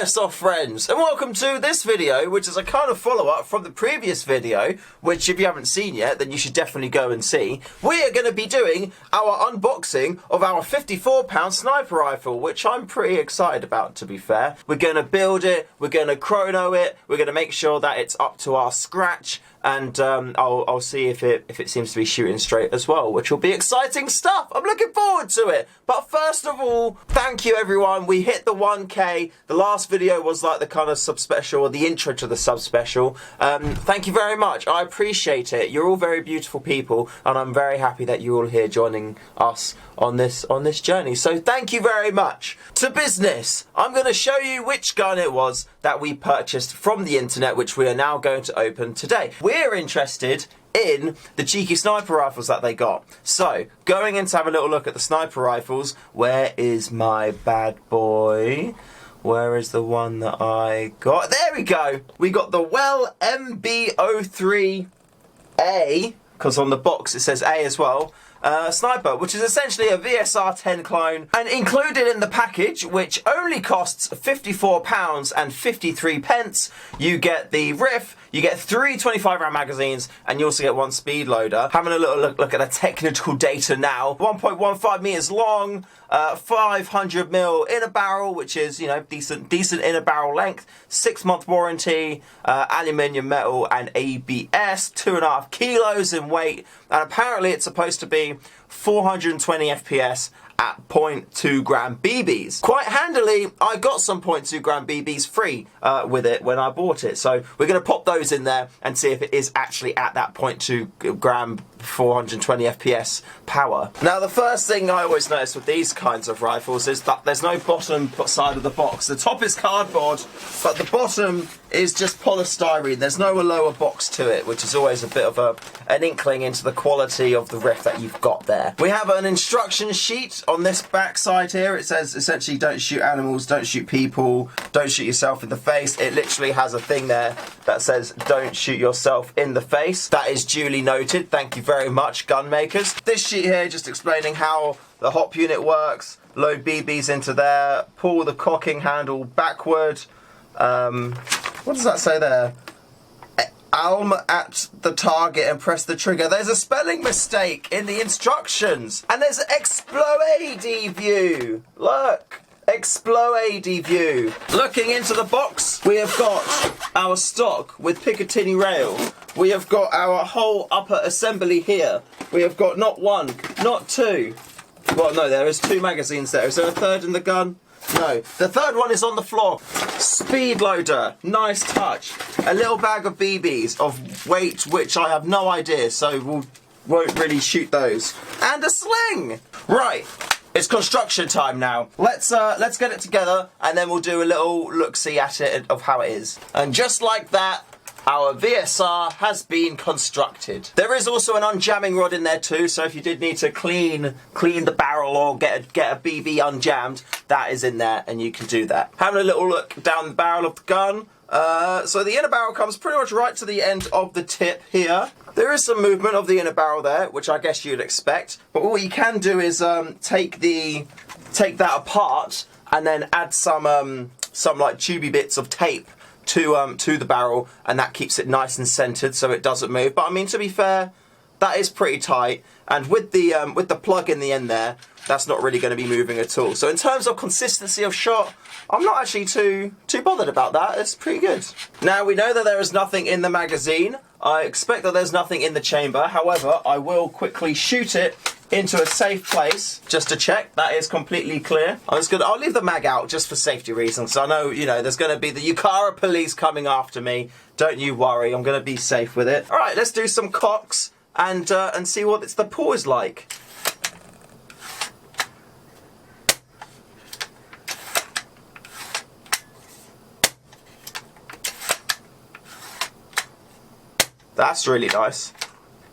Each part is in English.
Airsoft friends, and welcome to this video, which is a kind of follow-up from the previous video, which if you haven't seen yet, then you should definitely go and see. We are going to be doing our unboxing of our 54-pound sniper rifle, which I'm pretty excited about, to be fair. We're going to build it, we're going to chrono it, we're going to make sure that it's up to our scratch, and I'll see if it seems to be shooting straight as well, which will be exciting stuff. I'm looking forward to it. But first of all, thank you everyone. We hit the 1K. The last video was like the kind of sub-special, or the intro to the sub-special. Thank you very much. I appreciate it. You're all very beautiful people, and I'm very happy that you're all here joining us on this journey. So thank you very much. To business. I'm going to show you which gun it was that we purchased from the internet, which we are now going to open today. We're interested in the cheeky sniper rifles that they got. So, going in to have a little look at the sniper rifles. Where is my bad boy? Where is the one that I got? There we go! We got the MB03A, because on the box it says A as well. Sniper, which is essentially a VSR10 clone, and included in the package, which only costs £54 and 53 pence, you get the RIF, you get 3 25-round magazines, and you also get 1 speed loader. Having a little look at the technical data now. 1.15 meters long, 500mm inner barrel, which is, you know, decent inner barrel length, 6-month warranty, aluminium metal and ABS, 2.5 kilos in weight, and apparently it's supposed to be 420 FPS at 0.2 gram BBs. Quite handily, I got some 0.2 gram BBs free with it when I bought it. So we're going to pop those in there and see if it is actually at that 0.2 gram 420 FPS power. Now the first thing I always notice with these kinds of rifles is that there's no bottom side of the box. The top is cardboard, but the bottom is just polystyrene. There's no lower box to it, which is always a bit of an inkling into the quality of the RIF that you've got there. We have an instruction sheet on this back side here. It says essentially don't shoot animals, don't shoot people, don't shoot yourself in the face. It literally has a thing there that says don't shoot yourself in the face. That is duly noted. Thank you very much, gun makers. This sheet here just explaining how the hop unit works. Load BBs into there, pull the cocking handle backward. What does that say there? Aim at the target and press the trigger. There's a spelling mistake in the instructions. And there's an explode view. Look. Explode view. Looking into the box, we have got our stock with Picatinny rail. We have got our whole upper assembly here. We have got not 1, not 2. Well, no, there is 2 magazines there. Is there a third in the gun? No. The third one is on the floor. Speed loader. Nice touch. A little bag of BBs of weight which I have no idea, so we won't really shoot those. And a sling. Right. It's construction time now. Let's get it together, and then we'll do a little look-see at it of how it is. And just like that, our VSR has been constructed. There is also an unjamming rod in there too, so if you did need to clean the barrel or get a BB unjammed, that is in there, and you can do that. Having a little look down the barrel of the gun. So the inner barrel comes pretty much right to the end of the tip here. There is some movement of the inner barrel there, which I guess you'd expect. But what you can do is take that apart and then add some like tubey bits of tape to the barrel, and that keeps it nice and centered so it doesn't move. But I mean, to be fair, that is pretty tight, and with the plug in the end there, that's not really going to be moving at all. So in terms of consistency of shot, I'm not actually too bothered about that. It's pretty good. Now we know that there is nothing in the magazine. I expect that there's nothing in the chamber. However, I will quickly shoot it into a safe place just to check that is completely clear. I'll leave the mag out just for safety reasons. I know, you know, there's going to be the Yukara police coming after me. Don't you worry, I'm going to be safe with it. All right, let's do some cocks and see what the pull is like. That's really nice.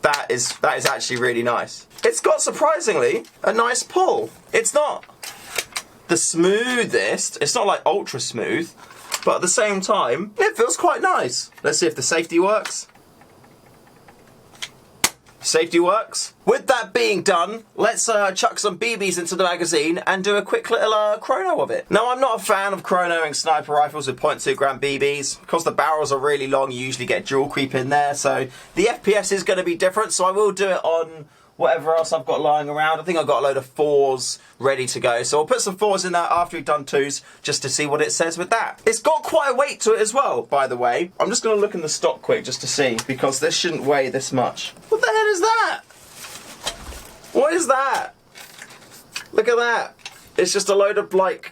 That is actually really nice. It's got surprisingly a nice pull. It's not the smoothest, it's not like ultra smooth, but at the same time, it feels quite nice. Let's see if the safety works. Safety works. With that being done, let's chuck some BBs into the magazine and do a quick little chrono of it. Now, I'm not a fan of chronoing sniper rifles with 0.2 gram BBs. Because the barrels are really long, you usually get dual creep in there, so the FPS is going to be different, so I will do it on whatever else I've got lying around. I think I've got a load of 4s ready to go. So I'll put some 4s in there after we've done 2s, just to see what it says with that. It's got quite a weight to it as well, by the way. I'm just going to look in the stock quick just to see, because this shouldn't weigh this much. What the hell is that? What is that? Look at that. It's just a load of, like,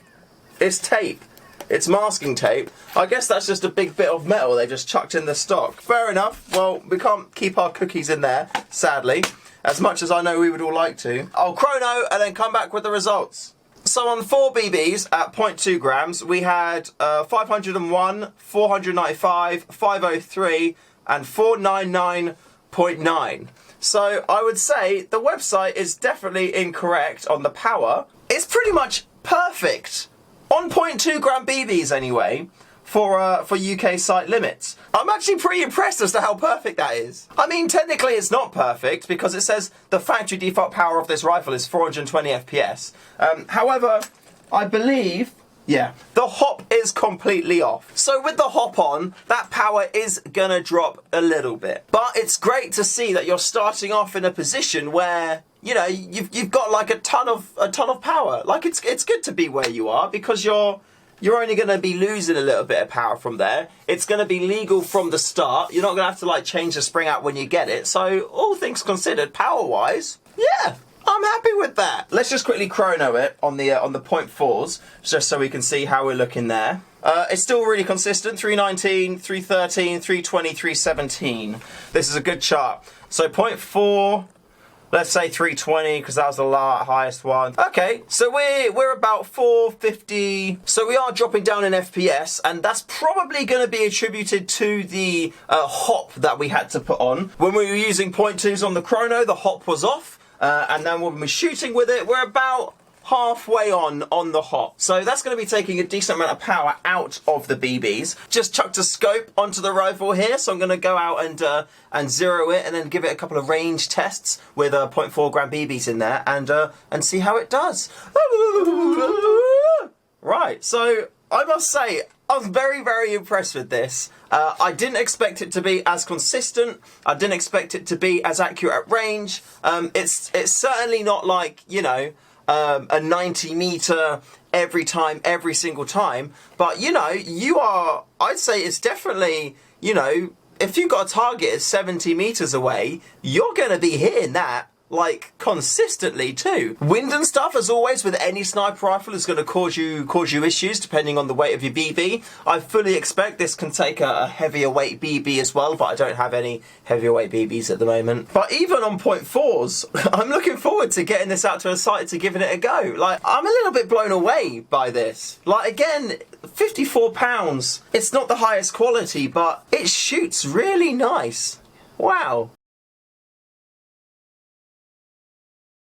it's tape. It's masking tape. I guess that's just a big bit of metal they just chucked in the stock. Fair enough. Well, we can't keep our cookies in there, sadly. As much as I know we would all like to. I'll chrono and then come back with the results. So on 4 BBs at 0.2 grams, we had 501, 495, 503, and 499.9. So I would say the website is definitely incorrect on the power. It's pretty much perfect. On 0.2 gram BBs anyway. For UK site limits. I'm actually pretty impressed as to how perfect that is. I mean, technically it's not perfect because it says the factory default power of this rifle is 420 FPS. However, I believe, yeah, the hop is completely off. So with the hop on, that power is gonna drop a little bit. But it's great to see that you're starting off in a position where, you know, you've got like a ton of power. Like it's good to be where you are because you're only going to be losing a little bit of power from there. It's going to be legal from the start. You're not going to have to like change the spring out when you get it. So all things considered, power-wise, yeah, I'm happy with that. Let's just quickly chrono it on the 0.4s, just so we can see how we're looking there. It's still really consistent, 319, 313, 320, 317. This is a good chart. So 0.4... let's say 320 because that was the highest one. Okay, so we're about 450. So we are dropping down in FPS, and that's probably going to be attributed to the hop that we had to put on. When we were using 0.2s on the chrono, the hop was off, and then when we're shooting with it, we're about halfway on the hop. So that's going to be taking a decent amount of power out of the BBs. Just chucked a scope onto the rifle here, so I'm going to go out and zero it and then give it a couple of range tests with 0.4 gram BBs in there and see how it does. Right, so I must say, I was very, very impressed with this. I didn't expect it to be as consistent. I didn't expect it to be as accurate at range. It's certainly not like, you know, a 90 meter every time, every single time. But, you know, I'd say it's definitely, you know, if you've got a target at 70 meters away, you're going to be hitting that, like, consistently too. Wind and stuff, as always, with any sniper rifle is going to cause you issues depending on the weight of your BB. I fully expect this can take a heavier weight BB as well, but I don't have any heavier weight BBs at the moment. But even on 0.4s, I'm looking forward to getting this out to a site to giving it a go. Like, I'm a little bit blown away by this. Like, again, 54 pounds. It's not the highest quality, but it shoots really nice. Wow.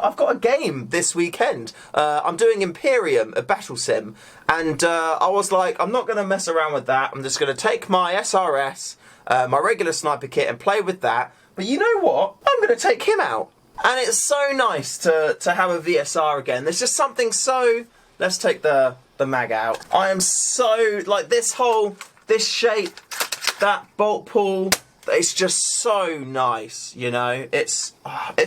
I've got a game this weekend. I'm doing Imperium, a battle sim, and I was like, I'm not going to mess around with that. I'm just going to take my SRS, my regular sniper kit, and play with that. But you know what? I'm going to take him out. And it's so nice to have a VSR again. There's just something so... Let's take the mag out. I am so... Like, this shape, that bolt pull... It's just so nice, you know. It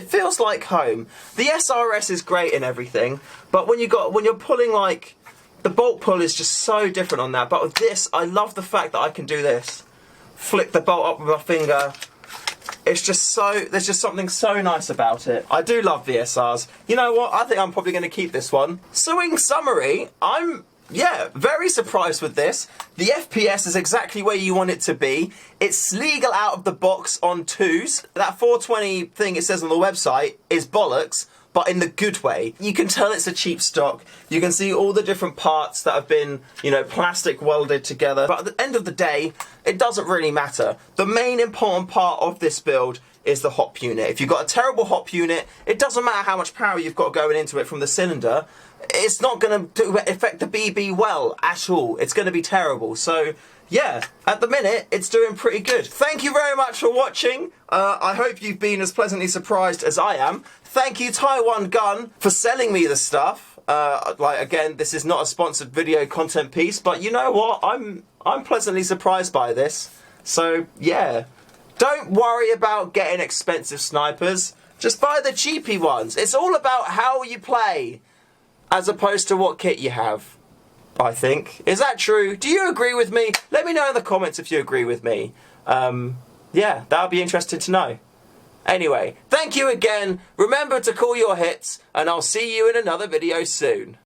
feels like home. The SRS is great and everything, but when you're pulling, like, the bolt pull is just so different on that. But with this, I love the fact that I can do this. Flick the bolt up with my finger. It's just so, there's just something so nice about it. I do love VSRs. You know what? I think I'm probably going to keep this one. So in summary, yeah, very surprised with this. The FPS is exactly where you want it to be. It's legal out of the box on 2s. That 420 thing it says on the website is bollocks, but in the good way. You can tell it's a cheap stock. You can see all the different parts that have been, you know, plastic welded together. But at the end of the day, it doesn't really matter. The main important part of this build is the hop unit. If you've got a terrible hop unit, it doesn't matter how much power you've got going into it from the cylinder, it's not going to affect the BB well at all. It's going to be terrible. So yeah, at the minute, it's doing pretty good. Thank you very much for watching. I hope you've been as pleasantly surprised as I am. Thank you, Taiwan Gun, for selling me the stuff. Like, again, this is not a sponsored video content piece, but you know what? I'm pleasantly surprised by this. So, yeah. Don't worry about getting expensive snipers. Just buy the cheapy ones. It's all about how you play, as opposed to what kit you have, I think. Is that true? Do you agree with me? Let me know in the comments if you agree with me. Yeah, that would be interesting to know. Anyway, thank you again. Remember to call your hits, and I'll see you in another video soon.